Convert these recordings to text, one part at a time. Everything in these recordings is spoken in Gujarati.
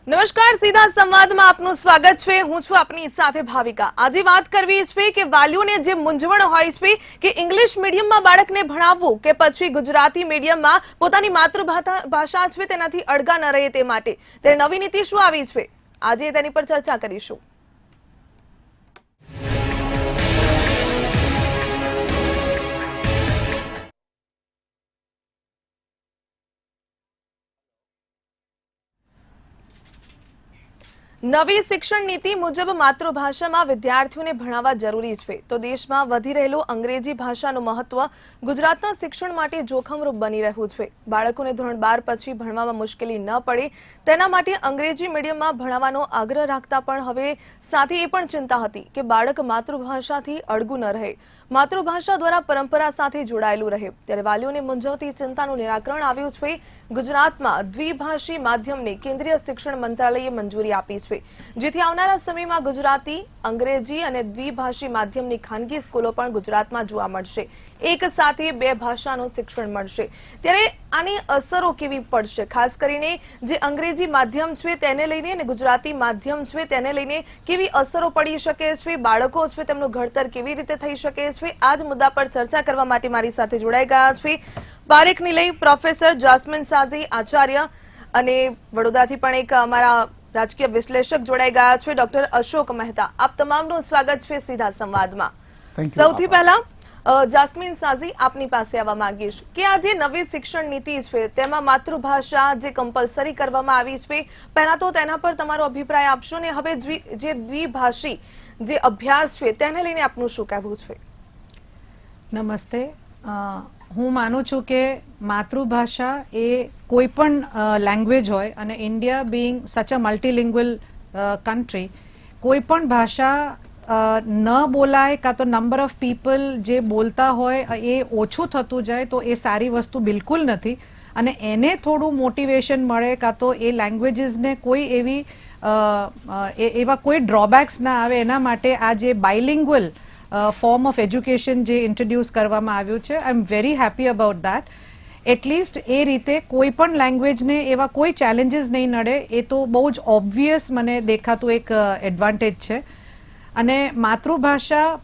નમસ્કાર, સીધા સંવાદમાં આપનું સ્વાગત છે। હું છું આપની સાથે ભાવિકા। આજે વાત કરવી છે કે વાલીઓને જે મૂંઝવણ હોય છે કે ઇંગ્લિશ મીડિયમમાં બાળકને ભણાવવું કે પછી ગુજરાતી મીડિયમમાં પોતાની માતૃભાષા છે તેનાથી અળગા ન રહે તે માટે તે નવી નીતિ શું આવી છે, આજે તેની પર ચર્ચા કરીશું। નવી શિક્ષણ નીતિ મુજબ માતૃભાષામાં વિદ્યાર્થીઓને ભણાવવા જરૂરી છે, તો દેશમાં વધી રહેલું અંગ્રેજી ભાષાનું મહત્વ ગુજરાતના શિક્ષણ માટે જોખમરૂપ બની રહ્યું છે। બાળકોને ધોરણ 12 પછી ભણવામાં મુશ્કેલી ન પડે તેના માટે અંગ્રેજી મીડિયમમાં ભણાવવાનો આગ્રહ રાખતા પણ હવે સાથે એ પણ ચિંતા હતી કે બાળક માતૃભાષાથી અળગું ન રહે, માતૃભાષા દ્વારા પરંપરા સાથે જોડાયેલું રહે। ત્યારે વાલીઓને મૂંઝવતી ચિંતાનું નિરાકરણ આવ્યું છે। ગુજરાતમાં દ્વિભાષી માધ્યમને કેન્દ્રીય શિક્ષણ મંત્રાલયે મંજૂરી આપી છે, જેથી આવનારા સમયમાં ગુજરાતી, અંગ્રેજી અને દ્વિભાષી માધ્યમની ખાનગી સ્કૂલો પણ ગુજરાતમાં જોવા મળશે। એક સાથે બે ભાષાનું શિક્ષણ મળશે, ત્યારે આની અસરો કેવી પડશે, ખાસ કરીને જે અંગ્રેજી માધ્યમ છે તેને લઈને અને ગુજરાતી માધ્યમ છે તેને લઈને કેવી અસરો પડી શકે છે, બાળકો છે તેમનું ઘડતર કેવી રીતે થઈ શકે છે, આ જ મુદ્દા પર ચર્ચા કરવા માટે મારી સાથે જોડાઈ ગયા છે પારેખ નિલય, પ્રોફેસર જાસ્મીન સાઝી, આચાર્ય, અને વડોદરાથી પણ એક અમારા રાજકીય વિશ્લેષક જોડાઈ ગયા છે ડોક્ટર અશોક મહેતા। આપ તમામનું સ્વાગત છે સીધા સંવાદમાં। સૌથી પહેલા જાસ્મીન સાઝી, આપની પાસે આવવા માંગીશ કે આ જે નવી શિક્ષણ નીતિ છે તેમાં માતૃભાષા જે કમ્પલસરી કરવામાં આવી છે, પહેલા તો તેના પર તમારો અભિપ્રાય આપશો ને હવે જે દ્વિભાષી જે અભ્યાસ છે તેને લઈને આપનું શું કહેવું છે? નમસ્તે। હું માનું છું કે માતૃભાષા એ કોઈ પણ લેંગ્વેજ હોય અને ઇન્ડિયા બીઇંગ સચ અ મલ્ટીલિંગ્વલ કન્ટ્રી, કોઈ પણ ભાષા ન બોલાય કાં તો નંબર ઓફ પીપલ જે બોલતા હોય એ ઓછું થતું જાય તો એ સારી વસ્તુ બિલકુલ નથી, અને એને થોડું મોટિવેશન મળે કાં તો એ લેંગ્વેજીસને કોઈ એવા કોઈ ડ્રોબેક્સ ના આવે એના માટે આ જે બાયલિંગ્વલ ફોર્મ ઓફ એજ્યુકેશન જે ઇન્ટ્રોડ્યુસ કરવામાં આવ્યું છે, I am very happy about that. At least એ રીતે કોઈ પણ લેંગ્વેજને એવા કોઈ ચેલેન્જીસ નહીં નડે, એ તો બહુ જ ઓબ્વિયસ મને દેખાતું એક એડવાન્ટેજ છે। અને માતૃભાષા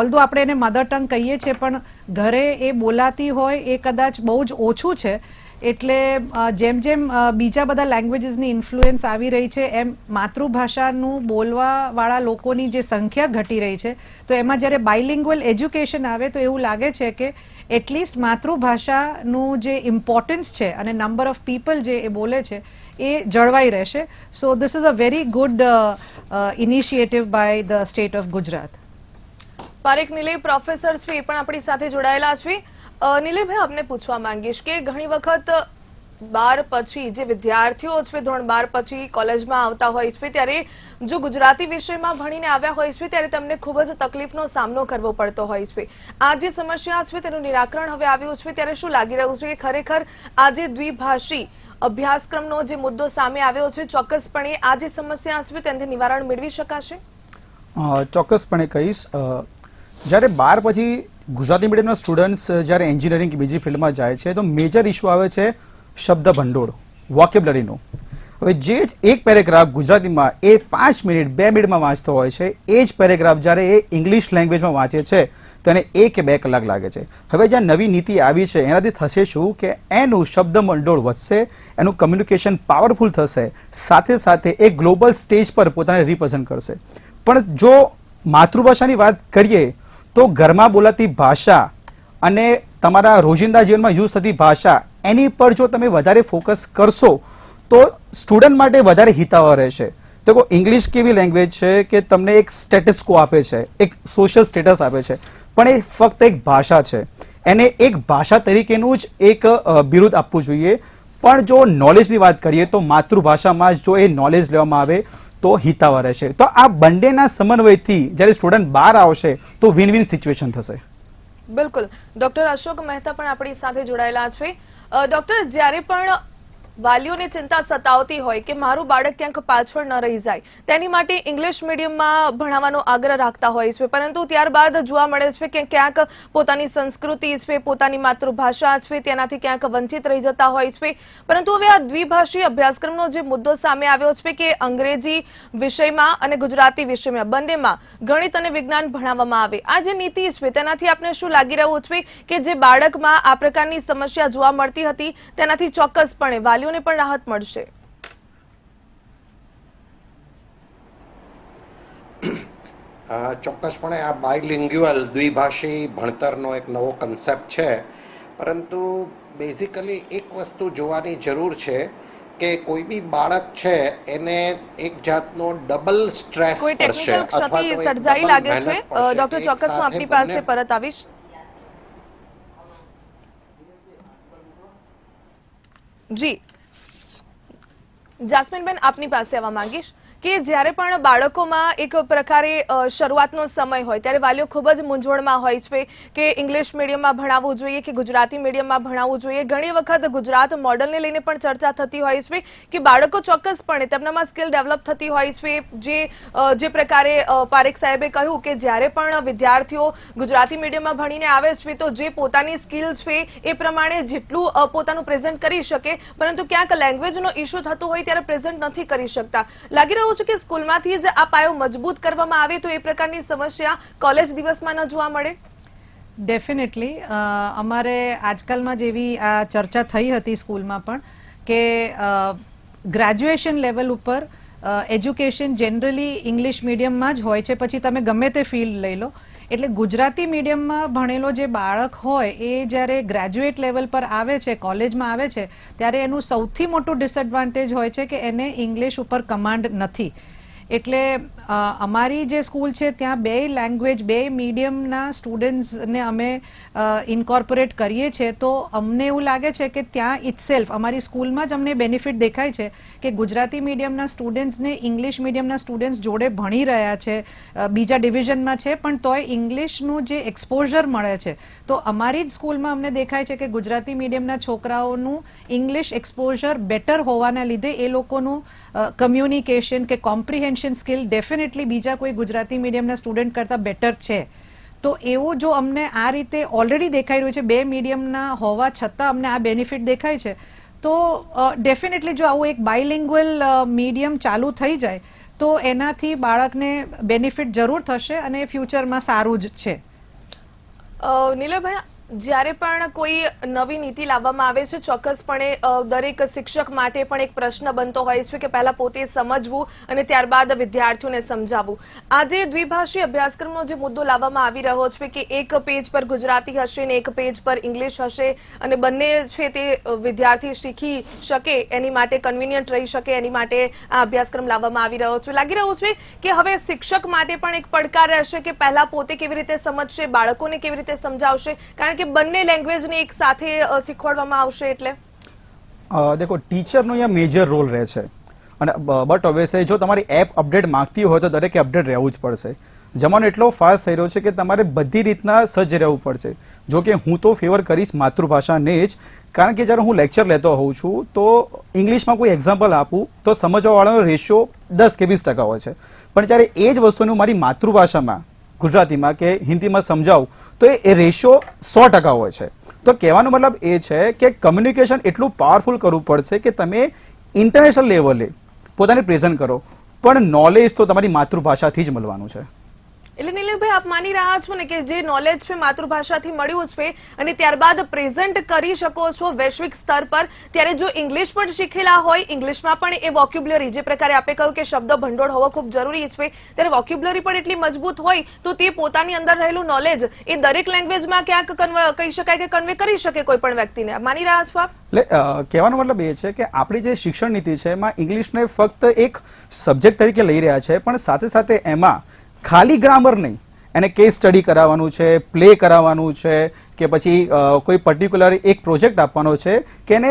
ઓલ્ધો આપણે એને મધર ટંગ કહીએ છીએ પણ ઘરે એ બોલાતી હોય એ કદાચ બહુ જ ઓછું છે, એટલે જેમ જેમ બીજા બધા લેંગ્વેજીસની ઇન્ફ્લુઅન્સ આવી રહી છે એમ માતૃભાષાનું બોલવાવાળા લોકોની જે સંખ્યા ઘટી રહી છે, તો એમાં જ્યારે બાયલિંગ્વલ એજ્યુકેશન આવે તો એવું લાગે છે કે એટલીસ્ટ માતૃભાષાનું જે ઇમ્પોર્ટન્સ છે અને નંબર ઓફ પીપલ જે એ બોલે છે એ જળવાઈ રહેશે। So this is a very good initiative by the state of Gujarat. Parekh Nilay professor છે એ પણ આપણી સાથે જોડાયેલા છે। નિલયભાઈ, આપને પૂછવા માંગીશ કે ઘણી વખત 12 પછી જે વિદ્યાર્થીઓ છે ધોરણ 12 પછી કોલેજમાં આવતા હોય છે ત્યારે જો ગુજરાતી વિષયમાં ભણીને આવ્યા હોય છે ત્યારે તેમને ખૂબ જ તકલીફનો સામનો કરવો પડતો હોય છે। આ જે સમસ્યા છે તેનું નિરાકરણ હવે આવ્યું છે, ત્યારે શું લાગી રહ્યું છે કે ખરેખર આ જે દ્વિભાષી અભ્યાસક્રમનો જે મુદ્દો સામે આવ્યો છે ચોક્કસપણે આ જે સમસ્યા છે તેનાથી નિવારણ મેળવી શકાશે? ચોક્કસપણે કહીશ। જ્યારે 12 પછી ગુજરાતી મીડિયમના સ્ટુડન્ટ્સ જ્યારે એન્જિનિયરિંગ કે બીજી ફિલ્ડમાં જાય છે તો મેજર ઇશ્યુ આવે છે શબ્દ ભંડોળ, વોકેબ્લરીનો। હવે જે જ એક પેરેગ્રાફ ગુજરાતીમાં એ 5 મિનિટ 2 મિનિટમાં વાંચતો હોય છે, એ જ પેરેગ્રાફ જ્યારે એ ઇંગ્લિશ લેંગ્વેજમાં વાંચે છે તો એને 1 કે 2 કલાક લાગે છે। હવે જ્યાં નવી નીતિ આવી છે એનાથી થશે શું કે એનું શબ્દ ભંડોળ વધશે, એનું કમ્યુનિકેશન પાવરફુલ થશે, સાથે સાથે એ ગ્લોબલ સ્ટેજ પર પોતાને રિપ્રેઝન્ટ કરશે। પણ જો માતૃભાષાની વાત કરીએ તો ઘરમાં બોલાતી ભાષા અને તમારા રોજિંદા જીવનમાં યુઝ થતી ભાષા એની પર જો તમે વધારે ફોકસ કરશો તો સ્ટુડન્ટ માટે વધારે હિતાવહ રહેશે। તો ઇંગ્લિશ કેવી લેંગ્વેજ છે કે તમને એક સ્ટેટસ કો આપે છે, એક સોશિયલ સ્ટેટસ આપે છે, પણ એ ફક્ત એક ભાષા છે, એને એક ભાષા તરીકેનું જ એક બિરુદ આપવું જોઈએ। પણ જો નોલેજની વાત કરીએ તો માતૃભાષામાં જો એ નોલેજ લેવામાં આવે તો હિતાવહ રહેશે। તો આ બંનેના સમન્વયથી જ્યારે સ્ટુડન્ટ બહાર આવશે તો વિન વિન સિચ્યુએશન થશે। બિલકુલ। ડોક્ટર અશોક મહેતા પણ આપણી સાથે જોડાયેલા છે। ડોક્ટર, જ્યારે પણ વાલીઓને ચિંતા સતાવતી હોય કે મારું બાળક ક્યાંક પાછળ ન રહી જાય, તેની માટે ઇંગ્લિશ મીડિયમમાં ભણાવવાનો આગ્રહ રાખતા હોય છે, પરંતુ ત્યારબાદ જોવા મળે છે કે ક્યાંક પોતાની સંસ્કૃતિ છે, પોતાની માતૃભાષા છે, તેનાથી ક્યાંક વંચિત રહી જતા હોય છે. પરંતુ હવે આ દ્વિભાષી અભ્યાસક્રમનો જે મુદ્દો સામે આવ્યો છે કે અંગ્રેજી વિષયમાં અને ગુજરાતી વિષયમાં બંનેમાં ગણિત અને વિજ્ઞાન ભણાવવામાં આવે, આ જે નીતિ છે તેનાથી આપને શું લાગી રહ્યું છે કે જે બાળકમાં આ પ્રકારની સમસ્યા જોવા મળતી હતી તેનાથી ચોક્કસપણે વાલીઓને પણ રાહત મળશે? ચોક્કસપણે આ બાયલિંગ્યુઅલ દ્વિભાષી ભણતરનો એક નવો કન્સેપ્ટ છે, પરંતુ બેઝિકલી એક વસ્તુ જોવાની જરૂર છે કે કોઈ બી બાળક છે એને એક જાતનો ડબલ સ્ટ્રેસ કોઈ પડશે ટેકનિકલ અથવા તો ક્ષતિ એક સર્જાઈ ડબલ લાગે છે. મહેનત પડશે. ડોક્ટર, એક ચોક્કસ હું સાથે આપની પાસે બંને- પરત આવીશ. જી જાસ્મીનબેન, આપની પાસે આવવા માંગીશ કે જ્યારે પણ બાળકોમાં એક પ્રકારે શરૂઆતનો સમય હોય ત્યારે વાલીઓ ખૂબ જ મૂંઝવણમાં હોય છે કે ઇંગ્લિશ મીડિયમમાં ભણાવવું જોઈએ કે ગુજરાતી મીડિયમમાં ભણાવવું જોઈએ. ઘણી વખત ગુજરાત મોડલને લઈને પણ ચર્ચા થતી હોય છે કે બાળકો ચોક્કસપણે તેમનામાં સ્કિલ ડેવલપ થતી હોય છે. જે પ્રકારે પારેખ સાહેબે કહ્યું કે જ્યારે પણ વિદ્યાર્થીઓ ગુજરાતી મીડિયમમાં ભણીને આવે છે તો જે પોતાની સ્કિલ છે એ પ્રમાણે જેટલું પોતાનું પ્રેઝન્ટ કરી શકે, પરંતુ ક્યાંક લેંગ્વેજનો ઇસ્યુ થતો હોય ત્યારે પ્રેઝન્ટ નથી કરી શકતા. લાગી રહ્યું છે કે સ્કૂલમાંથી જ આ પાયો મજબૂત કરવામાં આવે તો એ પ્રકારની સમસ્યા કોલેજ દિવસમાં ન જોવા મળે. ડેફિનેટલી અમારે આજકાલમાં જેવી આ ચર્ચા થઈ હતી સ્કૂલમાં પણ કે ગ્રેજ્યુએશન લેવલ ઉપર એજ્યુકેશન જનરલી ઇંગ્લિશ મીડિયમમાં જ હોય છે, પછી તમે ગમે તે ફિલ્ડ લઈ લો. એટલે ગુજરાતી મીડિયમમાં ભણેલો જે બાળક હોય એ જ્યારે ગ્રેજ્યુએટ લેવલ પર આવે છે, કોલેજમાં આવે છે, ત્યારે એનું સૌથી મોટું ડિસએડવાન્ટેજ હોય છે કે એને ઇંગ્લિશ ઉપર કમાન્ડ નથી. એટલે અમારી જે સ્કૂલ છે ત્યાં બે લેંગ્વેજ, બે મીડિયમના સ્ટુડન્ટ્સને અમે ઇન્કોર્પોરેટ કરીએ છીએ, તો અમને એવું લાગે છે કે ત્યાં ઇટસેલ્ફ અમારી સ્કૂલમાં જ અમને બેનિફિટ દેખાય છે કે ગુજરાતી મીડિયમના સ્ટુડન્ટ્સને ઇંગ્લિશ મીડિયમના સ્ટુડન્ટ્સ જોડે ભણી રહ્યા છે, બીજા ડિવિઝનમાં છે, પણ તોય ઇંગ્લિશનું જે એક્સપોઝર મળે છે, તો અમારી જ સ્કૂલમાં અમને દેખાય છે કે ગુજરાતી મીડિયમના છોકરાઓનું ઇંગ્લિશ એક્સપોઝર બેટર હોવાના લીધે એ લોકોનું કમ્યુનિકેશન કે કોમ્પ્રિહેન્શન સ્કિલ ડેફિનેટલી બીજા કોઈ ગુજરાતી મીડિયમના સ્ટુડન્ટ કરતાં બેટર છે. તો એવું જો અમને આ રીતે ઓલરેડી દેખાઈ રહ્યું છે, બે મીડિયમના હોવા છતાં અમને આ બેનિફિટ દેખાય છે, તો ડેફિનેટલી જો આવું એક બાયલિંગ્યુઅલ મીડિયમ ચાલુ થઈ જાય તો એનાથી બાળકને બેનિફિટ જરૂર થશે અને ફ્યુચરમાં સારું જ છે. નીલયભાઈ, જ્યારે પણ કોઈ નવી નીતિ લાવવામાં આવે છે ચોક્કસપણે દરેક શિક્ષક માટે પણ એક પ્રશ્ન બનતો હોય છે કે પહેલા પોતે સમજવું અને ત્યારબાદ વિદ્યાર્થીઓને સમજાવવું. આજે દ્વિભાષી અભ્યાસક્રમનો જે મુદ્દો લાવવામાં આવી રહ્યો છે કે એક પેજ પર ગુજરાતી હશે ને એક પેજ પર ઇંગ્લિશ હશે અને બંને છે તે વિદ્યાર્થી શીખી શકે એની માટે કન્વિનિયન્ટ રહી શકે એની માટે આ અભ્યાસક્રમ લાવવામાં આવી રહ્યો છે. લાગી રહ્યું છે કે હવે શિક્ષક માટે પણ એક પડકાર રહેશે કે પહેલા પોતે કેવી રીતે સમજશે, બાળકોને કેવી રીતે સમજાવશે, કારણ કે બંને લેંગ્વેજને એક સાથે શીખવાડવામાં આવશે. એટલે દેખો, ટીચરનો અહીંયા મેજર રોલ રહે છે અને બટ ઓબ્વિયસલી જો તમારી એપ અપડેટ માંગતી હોય તો દરેકે અપડેટ રહેવું જ પડશે. જમાનો એટલો ફાસ્ટ થઈ રહ્યો છે કે તમારે બધી રીતના સજ્જ રહેવું પડશે. જો કે હું તો ફેવર કરીશ માતૃભાષાને જ, કારણ કે જ્યારે હું લેક્ચર લેતો હોઉં છું તો ઇંગ્લિશમાં કોઈ એક્ઝામ્પલ આપું તો સમજવાવાળાનો રેશિયો 10 કે 20% હોય છે, પણ જ્યારે એ જ વસ્તુને હું મારી માતૃભાષામાં ગુજરાતીમાં કે હિન્દીમાં સમજાવું તો એ રેશિયો 100% હોય છે. તો કહેવાનો મતલબ એ છે કે કમ્યુનિકેશન એટલું પાવરફુલ કરવું પડશે કે તમે ઇન્ટરનેશનલ લેવલે પોતાને પ્રેઝન્ટ કરો, પણ નોલેજ તો તમારી માતૃભાષાથી જ મળવાનું છે. એટલે નીલયભાઈ, આપ માની રહ્યા છો ને કે જે નોલેજ છે માતૃભાષાથી મળ્યું છે અને ત્યારબાદ પ્રેઝન્ટ કરી શકો છો વૈશ્વિક સ્તર પર, ત્યારે જો ઇંગ્લિશ પણ શીખેલા હોય, ઇંગ્લિશમાં પણ એ વોક્યુબ્યુલરી જે પ્રકારે આપે કહ્યું કે શબ્દ ભંડોળ હોવો ખૂબ જરૂરી છે, ત્યારે વોક્યુબ્યુલરી પણ એટલી મજબૂત હોય તો તે પોતાની અંદર રહેલું નોલેજ એ દરેક લેંગ્વેજમાં ક્યાંક કહી શકાય કે કન્વે કરી શકે કોઈ પણ વ્યક્તિને. માની રહ્યા છો આપ? એટલે કહેવાનો મતલબ એ છે કે આપણી જે શિક્ષણ નીતિ છે એમાં ઇંગ્લિશને ફક્ત એક સબ્જેક્ટ તરીકે લઈ રહ્યા છે, પણ સાથે સાથે એમાં ખાલી ગ્રામર નહીં, એને કેસ સ્ટડી કરાવવાનું છે, પ્લે કરાવવાનું છે કે પછી કોઈ પર્ટિક્યુલર એક પ્રોજેક્ટ આપવાનો છે કે એને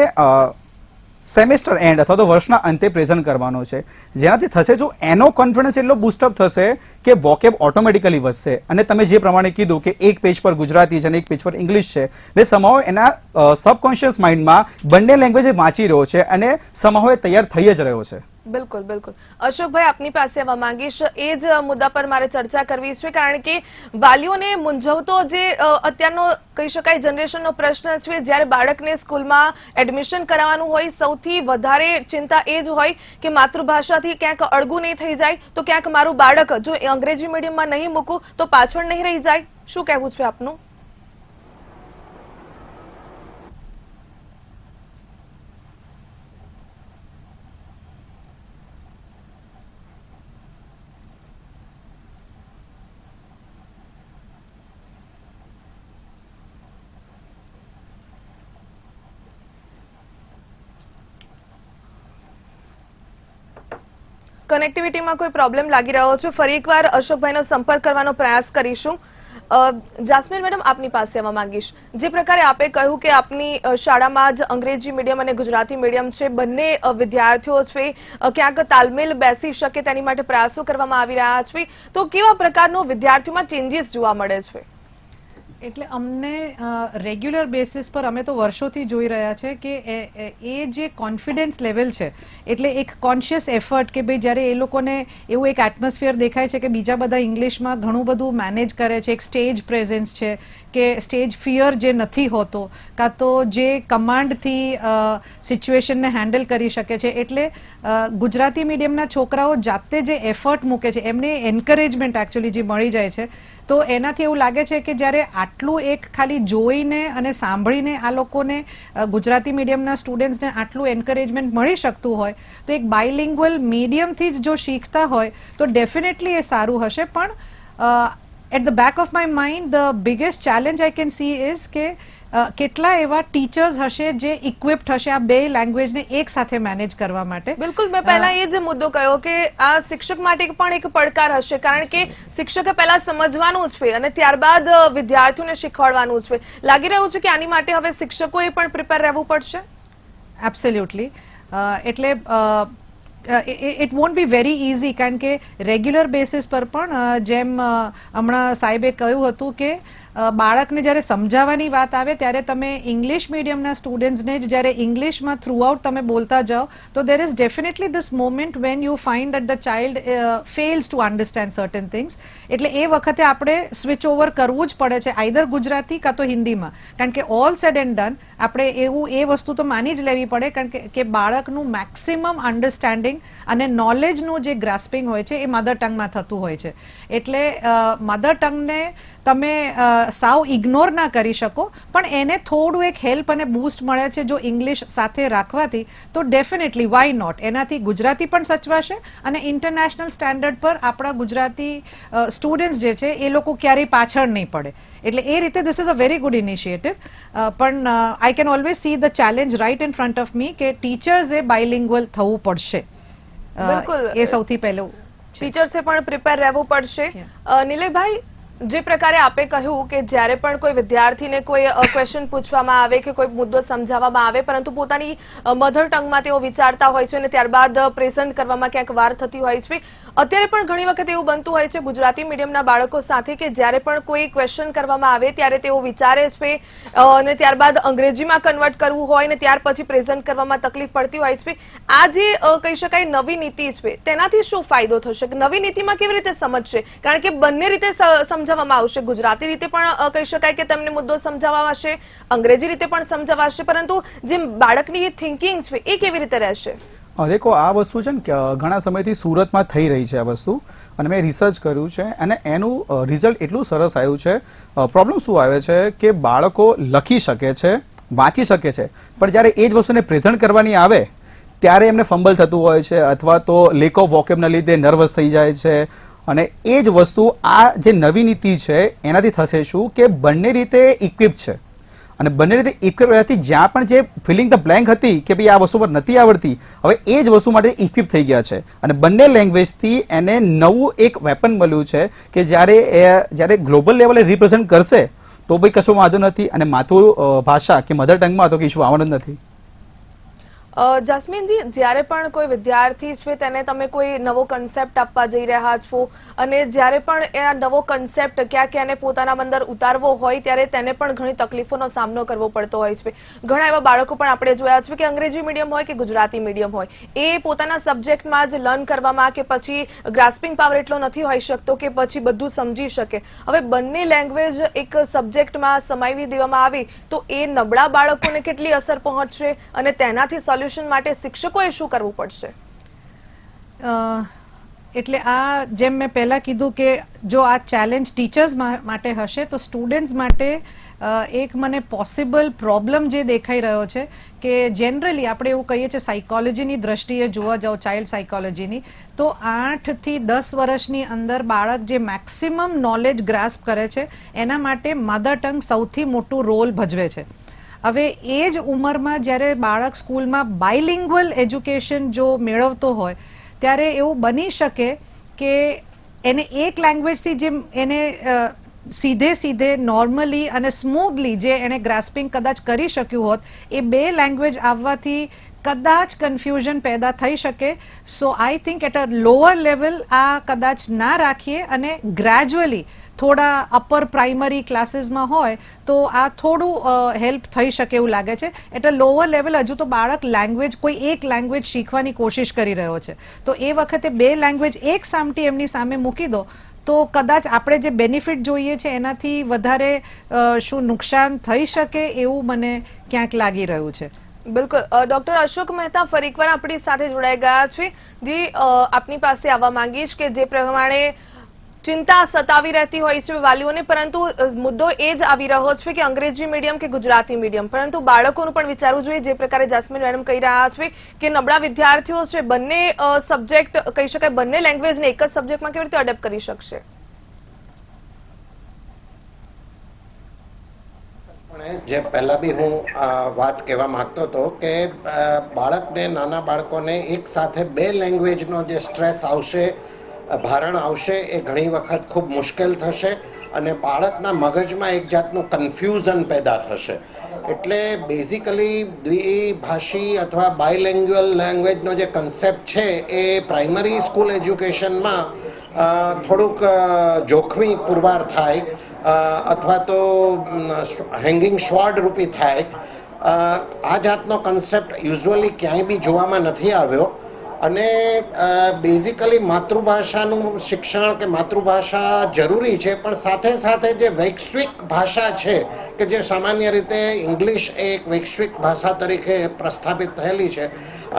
સેમેસ્ટર એન્ડ અથવા તો વર્ષના અંતે પ્રેઝન્ટ કરવાનો છે. જેનાથી થશે જો એનો કોન્ફિડન્સ એટલો બૂસ્ટઅપ થશે કે વોકેબ ઓટોમેટિકલી વધશે. અને તમે જે પ્રમાણે કીધું કે એક પેજ પર ગુજરાતી છે અને એક પેજ પર ઇંગ્લિશ છે, એટલે સમાવ એના સબકોન્શિયસ માઇન્ડમાં બંને લેંગ્વેજ વાંચી રહ્યો છે અને સમાવ એ તૈયાર થઈ જ રહ્યો છે. બિલકુલ બિલકુલ. અશોકભાઈ, આપની પાસે આવવા માંગીશ. એ જ મુદ્દા પર મારે ચર્ચા કરવી છે, કારણ કે વાલીઓને મૂંઝવતો જે અત્યારનો કહી શકાય જનરેશનનો પ્રશ્ન છે, જ્યારે બાળકને સ્કૂલમાં એડમિશન કરાવવાનું હોય, સૌથી વધારે ચિંતા એ જ હોય કે માતૃભાષાથી ક્યાંક અળગું નહીં થઈ જાય, તો ક્યાંક મારું બાળક જો અંગ્રેજી મીડિયમમાં નહીં મૂકું તો પાછળ નહીં રહી જાય. શું કહેવું છે આપનું? કનેક્ટિવિટીમાં કોઈ પ્રોબ્લેમ લાગી રહ્યો છે. ફરી એકવાર અશોકભાઈનો સંપર્ક કરવાનો પ્રયાસ કરીશું. જાસ્મીન મેડમ, આપની પાસે આવવા માંગીશ. જે પ્રકારે આપે કહ્યું કે આપની શાળામાં જ અંગ્રેજી મીડિયમ અને ગુજરાતી મીડિયમ છે, બંને વિદ્યાર્થીઓ છે ક્યાંક તાલમેલ બેસી શકે તેની માટે પ્રયાસો કરવામાં આવી રહ્યા છે, તો કેવા પ્રકારનો વિદ્યાર્થીઓમાં ચેન્જીસ જોવા મળે છે? એટલે અમને રેગ્યુલર બેસિસ પર અમે તો વર્ષોથી જોઈ રહ્યા છે કે એ જે કોન્ફિડન્સ લેવલ છે, એટલે એક કોન્શિયસ એફર્ટ કે ભાઈ જ્યારે એ લોકોને એવું એક એટમોસ્ફિયર દેખાય છે કે બીજા બધા ઇંગ્લિશમાં ઘણું બધું મેનેજ કરે છે, એક સ્ટેજ પ્રેઝન્સ છે કે સ્ટેજ ફિયર જે નથી હોતો, કાં તો જે કમાન્ડથી સિચ્યુએશનને હેન્ડલ કરી શકે છે. એટલે ગુજરાતી મીડિયમના છોકરાઓ જાતે જે એફર્ટ મૂકે છે, એમને એન્કરેજમેન્ટ એકચ્યુઅલી જે મળી જાય છે, તો એનાથી એવું લાગે છે કે જ્યારે આટલું એક ખાલી જોઈને અને સાંભળીને આ લોકોને ગુજરાતી મીડિયમના સ્ટુડન્ટ્સને આટલું એન્કરેજમેન્ટ મળી શકતું હોય, તો એક બાયલિંગ્વલ મીડિયમથી જ જો શીખતા હોય તો ડેફિનેટલી એ સારું હશે. પણ at the back of my mind the biggest challenge I can see is કે કેટલા એવા ટીચર્સ હશે જે ઇક્વિપ્ડ હશે આ બે લેંગ્વેજને એક સાથે મેનેજ કરવા માટે. બિલકુલ, મેં પહેલા એ જ મુદ્દો કહ્યો કે આ શિક્ષક માટે પણ એક પડકાર હશે, કારણ કે શિક્ષકે પહેલા સમજવાનું છે અને ત્યારબાદ વિદ્યાર્થીઓને શીખવાડવાનું છે. લાગી રહ્યું છે કે આની માટે હવે શિક્ષકોએ પણ પ્રિપેર રહેવું પડશે. એબ્સોલ્યુટલી. એટલે it want be very easy, કારણ કે રેગ્યુલર બેસિસ પર પણ જેમ હમણાં સાહેબે કહ્યું હતું કે બાળકને જ્યારે સમજાવવાની વાત આવે ત્યારે તમે ઇંગ્લિશ મીડિયમના સ્ટુડન્ટ્સને જ જ્યારે ઇંગ્લિશમાં થ્રુઆઉટ તમે બોલતા જાઓ તો there is definitely this moment when you find that the child fails to understand certain things. એટલે એ વખતે આપણે સ્વિચ ઓવર કરવું જ પડે છે, આઈધર ગુજરાતી કાં તો હિન્દીમાં, કારણ કે ઓલ સેડ એન્ડ ડન આપણે એ વસ્તુ તો માની જ લેવી પડે, કારણ કે બાળકનું મેક્સિમમ અન્ડરસ્ટેન્ડિંગ અને નોલેજનું જે ગ્રાસ્પિંગ હોય છે એ મધર ટંગમાં થતું હોય છે. એટલે મધર ટંગને તમે સાવ ઇગ્નોર ના કરી શકો, પણ એને થોડું એક હેલ્પ અને બૂસ્ટ મળે છે જો ઇંગ્લિશ સાથે રાખવાથી, તો ડેફિનેટલી વાય નોટ. એનાથી ગુજરાતી પણ સચવાશે અને ઇન્ટરનેશનલ સ્ટેન્ડર્ડ પર આપણા ગુજરાતી સ્ટુડન્ટ્સ જે છે એ લોકો ક્યારેય પાછળ નહીં પડે. એટલે એ રીતે this is a very good initiative. પણ I can always see the challenge right in front of me કે ટીચર્સે બાયલિંગ્વલ થવું પડશે. બિલકુલ, એ સૌથી પહેલું ટીચર્સે પણ પ્રિપેર રહેવું પડશે. નિલયભાઈ, જે પ્રકારે આપે કહ્યું કે જ્યારે પણ કોઈ વિદ્યાર્થીને કોઈ ક્વેશ્ચન પૂછવામાં આવે કે કોઈ મુદ્દો સમજાવવામાં આવે, પરંતુ પોતાની મધર ટંગમાં તેઓ વિચારતા હોય છે અને ત્યારબાદ પ્રેઝન્ટ કરવામાં ક્યાંક વાર થતી હોય છે. અત્યારે પણ ઘણી વખત એવું બનતું હોય છે ગુજરાતી મીડિયમના બાળકો સાથે કે જ્યારે પણ કોઈ ક્વેશ્ચન કરવામાં આવે ત્યારે તેઓ વિચારે છે અને ત્યારબાદ અંગ્રેજીમાં કન્વર્ટ કરવું હોય ને ત્યાર પછી પ્રેઝન્ટ કરવામાં તકલીફ પડતી હોય છે. આ જે કહી શકાય નવી નીતિ છે, તેનાથી શું ફાયદો થશે? નવી નીતિમાં કેવી રીતે સમજશે? કારણ કે બંને રીતે સમજાવવામાં આવશે, ગુજરાતી રીતે પણ કહી શકાય કે તમને મુદ્દો સમજાવવાશે, અંગ્રેજી રીતે પણ સમજાવવાશે, પરંતુ જે બાળકની થિંકિંગ છે એ કેવી રીતે રહેશે? દેખો, આ વસ્તુ છે ને ઘણા સમયથી સુરતમાં થઈ રહી છે આ વસ્તુ, અને મેં રિસર્ચ કર્યું છે અને એનું રિઝલ્ટ એટલું સરસ આવ્યું છે. પ્રોબ્લેમ શું આવે છે કે બાળકો લખી શકે છે, વાંચી શકે છે, પણ જ્યારે એ જ વસ્તુને પ્રેઝન્ટ કરવાની આવે ત્યારે એમને ફંબલ થતું હોય છે અથવા તો લેક ઓફ વોકેબના લીધે નર્વસ થઈ જાય છે. અને એ જ વસ્તુ આ જે નવી નીતિ છે એનાથી થશે શું કે બંને રીતે ઇક્વિપ છે, અને બંને રીતે ઇક્વિપ રહેવાથી જ્યાં પણ જે ફિલિંગ ધ બ્લેન્ક હતી કે ભાઈ આ વસ્તુ પર નથી આવડતી, હવે એ જ વસ્તુ માટે ઇક્વિપ થઈ ગયા છે. અને બંને લેંગ્વેજથી એને નવું એક વેપન મળ્યું છે કે જ્યારે ગ્લોબલ લેવલે રિપ્રેઝન્ટ કરશે તો ભાઈ કશો વાંધો નથી, અને માતૃભાષા કે મધર ટંગમાં તો કે ઇશ્યુ આવવાનો જ નથી. જાસ્મીનજી, જ્યારે પણ કોઈ વિદ્યાર્થી છે તેને તમે કોઈ નવો કન્સેપ્ટ આપવા જઈ રહ્યા છો અને જ્યારે પણ એ નવો કન્સેપ્ટ ક્યાંક એને પોતાના અંદર ઉતારવો હોય ત્યારે તેને પણ ઘણી તકલીફોનો સામનો કરવો પડતો હોય છે. ઘણા એવા બાળકો પણ આપણે જોયા છે કે અંગ્રેજી મીડિયમ હોય કે ગુજરાતી મીડિયમ હોય, એ પોતાના સબ્જેક્ટમાં જ લર્ન કરવામાં કે પછી ગ્રાસ્પિંગ પાવર એટલો નથી હોઈ શકતો કે પછી બધું સમજી શકે. હવે બંને લેંગ્વેજ એક સબ્જેક્ટમાં સમાવી દેવામાં આવી તો એ નબળા બાળકોને કેટલી અસર પહોંચશે અને તેનાથી સોલ્યુશન માટે શિક્ષકોએ શું કરવું પડશે? એટલે આ જેમ મેં પહેલા કીધું કે જો આ ચેલેન્જ ટીચર્સ માટે હશે તો સ્ટુડન્ટ્સ માટે એક મને પોસિબલ પ્રોબ્લેમ જે દેખાઈ રહ્યો છે કે જનરલી આપણે એવું કહીએ છીએ સાયકોલોજીની દ્રષ્ટિએ જોવા જાઓ, ચાઇલ્ડ સાયકોલોજીની, તો 8 થી 10 વર્ષની અંદર બાળક જે મેક્સિમમ નોલેજ ગ્રાસ્પ કરે છે એના માટે મધર ટંગ સૌથી મોટું રોલ ભજવે છે. હવે એ જ ઉંમરમાં જ્યારે બાળક સ્કૂલમાં બાયલિંગ્વલ એજ્યુકેશન જો મેળવતો હોય ત્યારે એવું બની શકે કે એને એક લેંગ્વેજથી જેમ એને સીધે નોર્મલી અને સ્મૂથલી જે એને ગ્રાસ્પિંગ કદાચ કરી શક્યું હોત, એ બે લેંગ્વેજ આવવાથી કદાચ કન્ફ્યુઝન પેદા થઈ શકે. So I think at a lower level આ કદાચ ના રાખીએ અને ગ્રેજ્યુઅલી થોડા અપર પ્રાઇમરી ક્લાસીસમાં હોય તો આ થોડું હેલ્પ થઈ શકે એવું લાગે છે. એટ અ લોઅર લેવલ હજુ તો બાળક લેંગ્વેજ કોઈ એક લેંગ્વેજ શીખવાની કોશિશ કરી રહ્યો છે, તો એ વખતે બે લેંગ્વેજ એક સામટી એમની સામે મૂકી દો તો કદાચ આપણે જે બેનિફિટ જોઈએ છે એનાથી વધારે શું નુકસાન થઈ શકે એવું મને ક્યાંક લાગી રહ્યું છે. બિલકુલ. ડોક્ટર અશોક મહેતા ફરી એકવાર આપણી સાથે જોડાઈ ગયા છે. જી, આપની પાસે આવવા માંગીશ કે જે પ્રમાણે ચિંતા સતાવી રહેતી હોય છે વાલીઓને, પરંતુ મુદ્દો એ જ આવી રહ્યો છે કે અંગ્રેજી મીડિયમ કે ગુજરાતી મીડિયમ, પરંતુ બાળકોનું પણ વિચારવું જોઈએ. જે પ્રકારે જાસ્મીન મેડમ કહી રહ્યા છે કે નબળા વિદ્યાર્થીઓ છે બંને સબ્જેક્ટ કહી શકાય, બંને લેંગ્વેજને એક જ સબ્જેક્ટમાં કેવી રીતે અડેપ્ટ કરી શકશે? જે પહેલા બી હું વાત કહેવા માંગતો હતો કે બાળકને, નાના બાળકોને એક સાથે બે લેંગ્વેજનો જે સ્ટ્રેસ આવશે, ભારણ આવશે, એ ઘણી વખત ખૂબ મુશ્કેલ થશે અને બાળકના મગજમાં એક જાતનું કન્ફ્યુઝન પેદા થશે. એટલે બેઝિકલી દ્વિભાષી અથવા બાયલેંગ્યુઅલ લેંગ્વેજનો જે કન્સેપ્ટ છે એ પ્રાઇમરી સ્કૂલ એજ્યુકેશનમાં થોડુંક જોખમી પુરવાર થાય અથવા તો હેંગિંગ સ્વોર્ડ રૂપી થાય. આ જાતનો કન્સેપ્ટ યુઝ્યુઅલી ક્યાંય બી જોવામાં નથી આવ્યો અને બેઝિકલી માતૃભાષાનું શિક્ષણ કે માતૃભાષા જરૂરી છે, પણ સાથે સાથે જે વૈશ્વિક ભાષા છે કે જે સામાન્ય રીતે ઇંગ્લિશ એક વૈશ્વિક ભાષા તરીકે પ્રસ્થાપિત થયેલી છે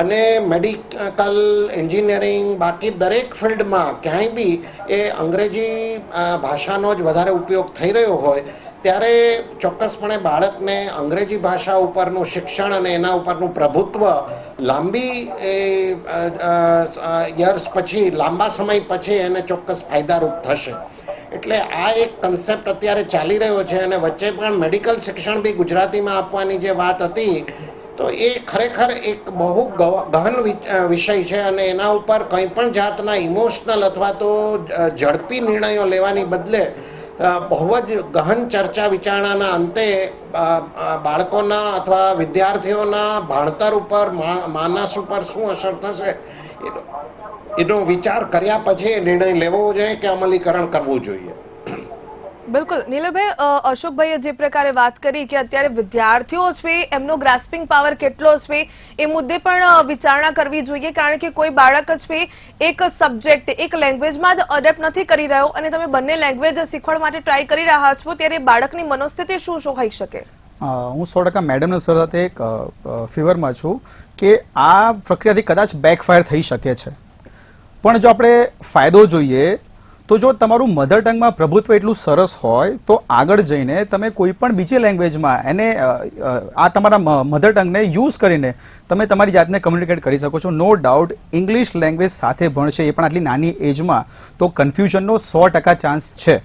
અને મેડિકલ, એન્જિનિયરિંગ, બાકી દરેક ફિલ્ડમાં ક્યાંય બી એ અંગ્રેજી ભાષાનો જ વધારે ઉપયોગ થઈ રહ્યો હોય ત્યારે ચોક્કસપણે બાળકને અંગ્રેજી ભાષા ઉપરનું શિક્ષણ અને એના ઉપરનું પ્રભુત્વ લાંબી યર્સ પછી, લાંબા સમય પછી એને ચોક્કસ ફાયદારૂપ થશે. એટલે આ એક કન્સેપ્ટ અત્યારે ચાલી રહ્યો છે અને વચ્ચે પણ મેડિકલ શિક્ષણ બી ગુજરાતીમાં આપવાની જે વાત હતી તો એ ખરેખર એક બહુ ગહન વિષય છે અને એના ઉપર કંઈ પણ જાતના ઇમોશનલ અથવા તો ઝડપી નિર્ણયો લેવાની બદલે બહુ જ ગહન ચર્ચા વિચારણાના અંતે બાળકોના અથવા વિદ્યાર્થીઓના ભણતર ઉપર, માનસ ઉપર શું અસર થશે એનો વિચાર કર્યા પછી નિર્ણય લેવો જોઈએ કે અમલીકરણ કરવું જોઈએ. બિલકુલ. નીલભાઈ, અશોકભાઈએ જે પ્રકારે વાત કરી કે અત્યારે વિદ્યાર્થીઓ છે એમનો ગ્રાસ્પિંગ પાવર કેટલો છે એ મુદ્દે પણ વિચારણા કરવી જોઈએ, કારણ કે કોઈ બાળક છે એક સબ્જેક્ટ, એક લેંગ્વેજમાં જ અડેપ્ટ નથી કરી રહ્યો અને તમે બંને લેંગ્વેજ શીખવાડવા માટે ટ્રાય કરી રહ્યા છો ત્યારે બાળકની મનોસ્થિતિ શું હોઈ શકે? હું 100% મેડમના સર સાથે એક ફેવરમાં છું કે આ પ્રક્રિયાથી કદાચ બેકફાયર થઈ શકે છે, પણ જો આપણે ફાયદો જોઈએ તો જો તમારું મધર ટંગમાં પ્રભુત્વ એટલું સરસ હોય તો આગળ જઈને તમે કોઈ પણ બીજી લેંગ્વેજમાં એને આ તમારા મધર ટંગને યુઝ કરીને તમે તમારી જાતને કમ્યુનિકેટ કરી શકો છો. નો ડાઉટ ઇંગ્લિશ લેંગ્વેજ સાથે ભણશે એ પણ આટલી નાની એજમાં તો કન્ફ્યુઝનનો 100% ચાન્સ છે,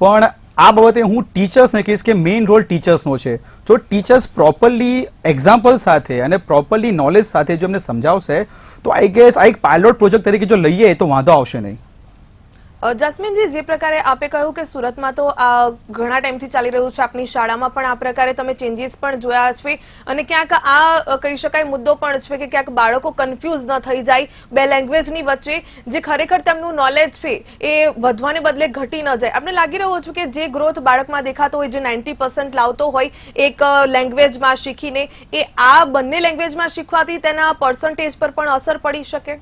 પણ આ બાબતે હું ટીચર્સને કહીશ કે મેઇન રોલ ટીચર્સનો છે. જો ટીચર્સ પ્રોપરલી એક્ઝામ્પલ સાથે અને પ્રોપરલી નોલેજ સાથે જો એમને સમજાવશે તો આઈ ગેસ આ એક પાયલોટ પ્રોજેક્ટ તરીકે જો લઈએ તો વાંધો આવશે નહીં. જસ્મીનજી, જે પ્રકારે આપે કહ્યું કે સુરતમાં તો આ ઘણા ટાઈમથી ચાલી રહ્યું છે, આપની શાળામાં પણ આ પ્રકારે તમે ચેન્જીસ પણ જોયા છે અને ક્યાંક આ કહી શકાય મુદ્દો પણ છે કે ક્યાંક બાળકો કન્ફ્યુઝ ન થઈ જાય બે લેંગ્વેજની વચ્ચે, જે ખરેખર તેમનું નોલેજ છે એ વધવાને બદલે ઘટી ન જાય. આપણે લાગી રહ્યું છે કે જે ગ્રોથ બાળકમાં દેખાતો હોય, જે 90% લાવતો હોય એક લેંગ્વેજમાં શીખીને, એ આ બંને લેંગ્વેજમાં શીખવાથી તેના પર્સન્ટેજ પર પણ અસર પડી શકે.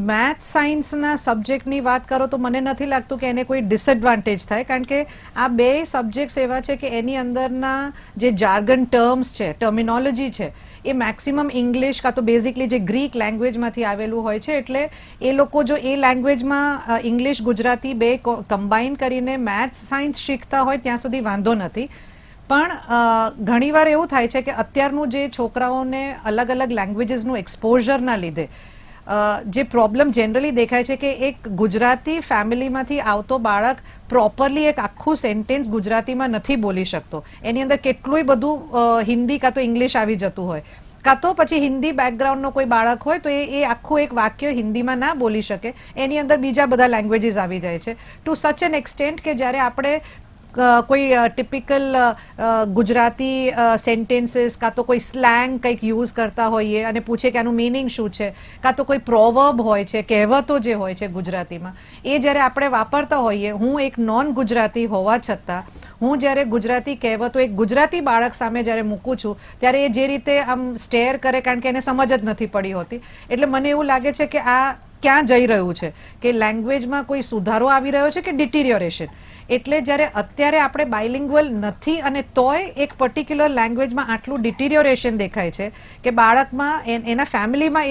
મેથ સાયન્સના સબ્જેક્ટની વાત કરો તો મને નથી લાગતું કે એને કોઈ ડિસએડવાન્ટેજ થાય, કારણ કે આ બે સબ્જેક્ટ્સ એવા છે કે એની અંદરના જે જાર્ગન ટર્મ્સ છે, ટર્મિનોલોજી છે, એ મેક્સિમમ ઇંગ્લિશ કાં તો બેઝિકલી જે ગ્રીક લેંગ્વેજમાંથી આવેલું હોય છે. એટલે એ લોકો જો એ લેંગ્વેજમાં ઇંગ્લિશ ગુજરાતી બે કમ્બાઈન કરીને મેથ સાયન્સ શીખતા હોય ત્યાં સુધી વાંધો નથી. પણ ઘણીવાર એવું થાય છે કે અત્યારનું જે છોકરાઓને અલગ અલગ લેંગ્વેજીસનું એક્સપોઝરના લીધે જે પ્રોબ્લેમ જનરલી દેખાય છે કે એક ગુજરાતી ફેમિલીમાંથી આવતો બાળક પ્રોપરલી એક આખું સેન્ટેન્સ ગુજરાતીમાં નથી બોલી શકતો. એની અંદર કેટલુંય બધું હિન્દી કાં તો ઇંગ્લિશ આવી જતું હોય, કાં તો પછી હિન્દી બેકગ્રાઉન્ડનો કોઈ બાળક હોય તો એ આખું એક વાક્ય હિન્દીમાં ના બોલી શકે, એની અંદર બીજા બધા લેંગ્વેજીસ આવી જાય છે. ટુ સચ એન એક્સટેન્ટ કે જ્યારે આપણે કોઈ ટિપિકલ ગુજરાતી સેન્ટેન્સીસ કાં તો કોઈ સ્લેંગ કંઈક યુઝ કરતા હોઈએ અને પૂછે કે આનું મિનિંગ શું છે, કાં તો કોઈ પ્રોવર્બ હોય છે, કહેવતો જે હોય છે ગુજરાતીમાં, એ જ્યારે આપણે વાપરતા હોઈએ, હું એક નોન ગુજરાતી હોવા છતાં હું જ્યારે ગુજરાતી કહેવતો એક ગુજરાતી બાળક સામે જ્યારે મૂકું છું ત્યારે એ જે રીતે આમ સ્ટેર કરે, કારણ કે એને સમજ જ નથી પડી હોતી. એટલે મને એવું લાગે છે કે આ ક્યાં જઈ રહ્યું છે, કે લેંગ્વેજમાં કોઈ સુધારો આવી રહ્યો છે કે ડિટિરિયોરેશન. એટલે જ્યારે અત્યારે આપણે બાયલિંગ્વલ નથી અને તોય એક પર્ટિક્યુલર લેંગ્વેજમાં આટલું ડિટિરિયોરેશન દેખાય છે કે બાળકમાં એના ફેમિલીમાં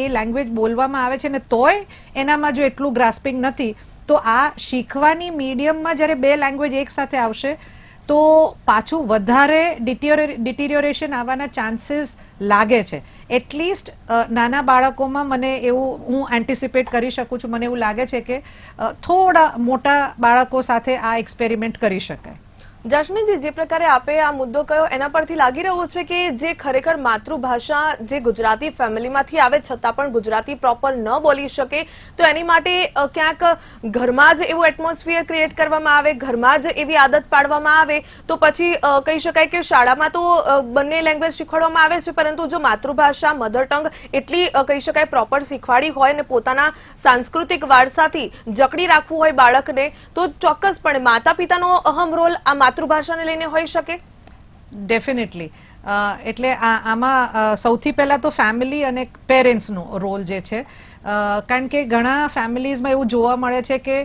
એ લેંગ્વેજ બોલવામાં આવે છે ને તોય એનામાં જો એટલું ગ્રાસ્પિંગ નથી, તો આ શીખવાની મીડિયમમાં જ્યારે બે લેંગ્વેજ એક સાથે આવશે તો પાછું વધારે ડિટિરિયોરેશન આવવાના ચાન્સીસ લાગે છે. એટલીસ્ટ નાના બાળકોમાં મને એવું હું એન્ટિસિપેટ કરી શકું છું. મને એવું લાગે છે કે થોડા મોટા બાળકો સાથે આ એક્સપેરિમેન્ટ કરી શકાય. જસ્મીનજી, જે પ્રકારે આપે આ મુદ્દો કયો એના પરથી લાગી રહ્યું છે કે જે ખરેખર માતૃભાષા જે ગુજરાતી ફેમિલીમાંથી આવે છતાં પણ ગુજરાતી પ્રોપર ન બોલી શકે, તો એની માટે ક્યાંક ઘરમાં જ એવું એટમોસ્ફિયર ક્રિએટ કરવામાં આવે, ઘરમાં જ એવી આદત પાડવામાં આવે, તો પછી કહી શકાય કે શાળામાં તો બંને લેંગ્વેજ શીખવાડવામાં આવે છે, પરંતુ જો માતૃભાષા મધર ટંગ એટલી કહી શકાય પ્રોપર શીખવાડી હોય અને પોતાના સાંસ્કૃતિક વારસાથી જકડી રાખવું હોય બાળકને, તો ચોક્કસપણે માતા પિતાનો અહમ રોલ આ માતૃભાષાને લઈને હોઈ શકે. ડેફિનેટલી. એટલે આમાં સૌથી પહેલા તો ફેમિલી અને પેરેન્ટ્સનો રોલ જે છે, કારણ કે ઘણા ફેમિલીઝમાં એવું જોવા મળે છે કે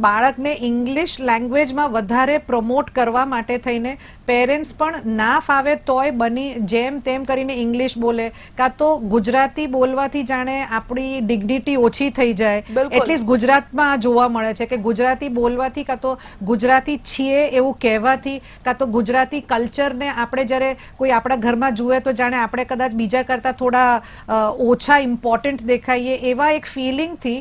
બાળકને ઇંગ્લિશ લેંગ્વેજમાં વધારે પ્રમોટ કરવા માટે થઈને પેરેન્ટ્સ પણ ના ફાવે તોય જેમ તેમ કરીને ઇંગ્લિશ બોલે, કાં તો ગુજરાતી બોલવાથી જાણે આપણી ડિગ્નિટી ઓછી થઈ જાય. એટલીસ્ટ ગુજરાતમાં જોવા મળે છે કે ગુજરાતી બોલવાથી કાં તો ગુજરાતી છીએ એવું કહેવાથી, કાં તો ગુજરાતી કલ્ચરને આપણે જ્યારે કોઈ આપણા ઘરમાં જુએ તો જાણે આપણે કદાચ બીજા કરતાં થોડા ઓછા ઇમ્પોર્ટન્ટ દેખાઈએ, એવા એક ફિલિંગથી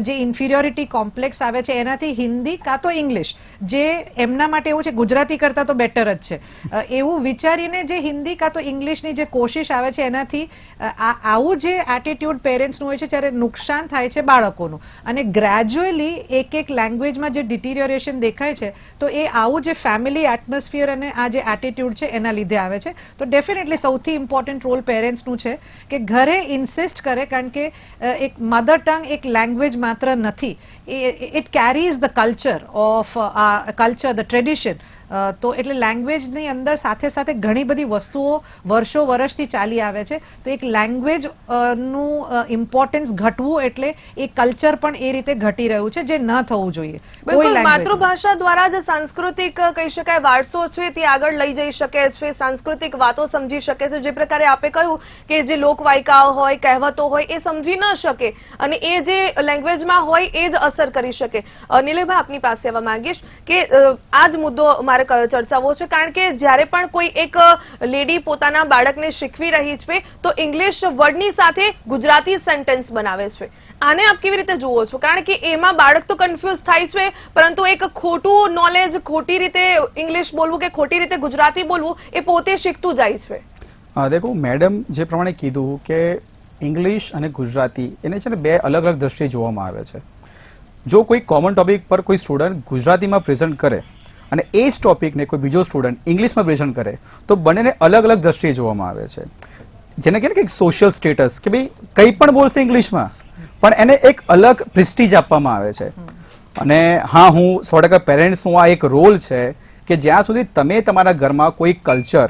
જે ઇન્ફિરિયોરિટી કોમ્પ્લેક્સ આવે છે, એનાથી હિન્દી કાં તો ઇંગ્લિશ જે એમના માટે એવું છે ગુજરાતી કરતાં તો બેટર જ છે એવું વિચારીને જે હિન્દી કાં તો ઇંગ્લિશની જે કોશિશ આવે છે, એનાથી આવું જે એટીટ્યુડ પેરેન્ટ્સનું હોય છે ત્યારે નુકસાન થાય છે બાળકોનું. અને ગ્રેજ્યુઅલી એક લેંગ્વેજમાં જે ડિટિરિયોરેશન દેખાય છે, તો એ આવું જે ફેમિલી એટમોસ્ફિયર અને આ જે એટીટ્યુડ છે એના લીધે આવે છે. તો ડેફિનેટલી સૌથી ઇમ્પોર્ટન્ટ રોલ પેરેન્ટ્સનું છે કે ઘરે ઇન્સિસ્ટ કરે, કારણ કે એક મધર ટંગ એક લેંગ્વેજ માત્ર નથી, it carries the culture of the tradition. તો એટલે લેંગ્વેજની અંદર સાથે સાથે ઘણી બધી વસ્તુઓ વર્ષોથી ચાલી આવે છે. તો એક લેંગ્વેજ નું ઇમ્પોર્ટન્સ ઘટવું એટલે એ કલ્ચર પણ એ રીતે ઘટી રહ્યું છે, જે ન થવું જોઈએ. બિલકુલ, માતૃભાષા દ્વારા જ સાંસ્કૃતિક કહી શકાય વારસો છે તે આગળ લઈ જઈ શકે છે, સાંસ્કૃતિક વાતો સમજી શકે છે. જે પ્રકારે આપે કહ્યું કે જે લોકવાયકાઓ હોય, કહેવતો હોય, એ સમજી ન શકે અને એ જે લેંગ્વેજમાં હોય એ જ અસર કરી શકે. નીલયભાઈ, આપની પાસે આવવા માંગીશ કે આ જ મુદ્દો મારે ચર્ચાવો છે, કારણ કે જ્યારે પણ કોઈ એક લેડી પોતાના બાળકને શીખવી રહી છે તો ઇંગ્લિશ વર્ડની સાથે ગુજરાતી સેન્ટેન્સ બનાવે છે. આને આપ કેવી રીતે જુઓ છો? કારણ કે એમાં બાળક તો કન્ફ્યુઝ થાય છે, પરંતુ એક ખોટું નોલેજ, ખોટી રીતે ઇંગ્લિશ બોલવું કે ખોટી રીતે ગુજરાતી બોલવું એ પોતે શીખતું જાય છે. દેખો મેડમ જે પ્રમાણે કીધું કે ઇંગ્લિશ અને ગુજરાતી એને છે ને બે અલગ અલગ દ્રષ્ટિએ જોવામાં આવે છે. જો કોઈ કોમન ટોપિક પર કોઈ સ્ટુડન્ટ ગુજરાતીમાં પ્રેઝન્ટ કરે અને એ જ ટોપિકને કોઈ બીજો સ્ટુડન્ટ ઇંગ્લિશમાં પ્રેઝન્ટ કરે તો બંનેને અલગ અલગ દ્રષ્ટિએ જોવામાં આવે છે. જેને કહે ને કે સોશિયલ સ્ટેટસ, કે ભાઈ કંઈ પણ બોલશે ઇંગ્લિશમાં પણ એને એક અલગ પ્રિસ્ટીજ આપવામાં આવે છે. અને હા, હું 100% પેરેન્ટ્સનો આ એક રોલ છે કે જ્યાં સુધી તમે તમારા ઘરમાં કોઈ કલ્ચર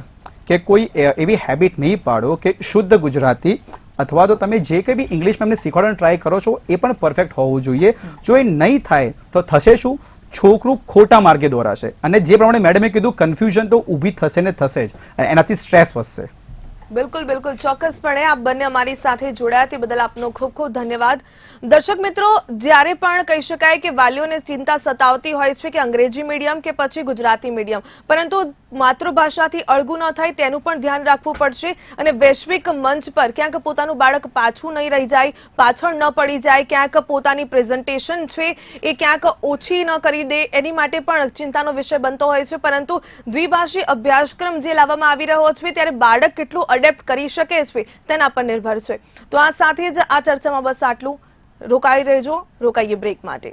કે કોઈ એવી હેબિટ નહીં પાડો કે શુદ્ધ ગુજરાતી અથવા તો તમે જે કંઈ બી ઇંગ્લિશમાં એમને શીખવાડવાનો ટ્રાય કરો છો એ પણ પરફેક્ટ હોવું જોઈએ. જો એ નહીં થાય તો થશે શું? છોકરું ખોટા માર્ગે દોરાશે અને જે પ્રમાણે મેડમે કીધું કન્ફ્યુઝન તો ઊભી થશે ને થશે જ અને એનાથી સ્ટ્રેસ વધશે. બિલકુલ બિલકુલ, ચોક્કસપણે આપ બંને અમારી સાથે જોડાયા તે બદલ આપનો ખૂબ ખૂબ ધન્યવાદ. દર્શક મિત્રો, જ્યારે પણ કહી શકાય કે વાલીઓને ચિંતા સતાવતી હોય છે કે અંગ્રેજી મીડિયમ કે પછી ગુજરાતી મીડિયમ, પરંતુ માતૃભાષાથી અળગું ન થાય તેનું પણ ધ્યાન રાખવું પડશે અને વૈશ્વિક મંચ પર ક્યાંક પોતાનું બાળક પાછું નહીં રહી જાય, પાછળ ન પડી જાય, ક્યાંક પોતાની પ્રેઝન્ટેશન છે એ ક્યાંક ઓછી ન કરી દે, એની માટે પણ ચિંતાનો વિષય બનતો હોય છે. પરંતુ દ્વિભાષી અભ્યાસક્રમ જે લાવવામાં આવી રહ્યો છે ત્યારે બાળક કેટલું એડેપ્ટ કરી શકે છે તેના પર નિર્ભર છે. તો આ સાથે જ આ ચર્ચામાં બસ આટલું. રોકાઈ રહેજો, રોકાઈએ બ્રેક માટે.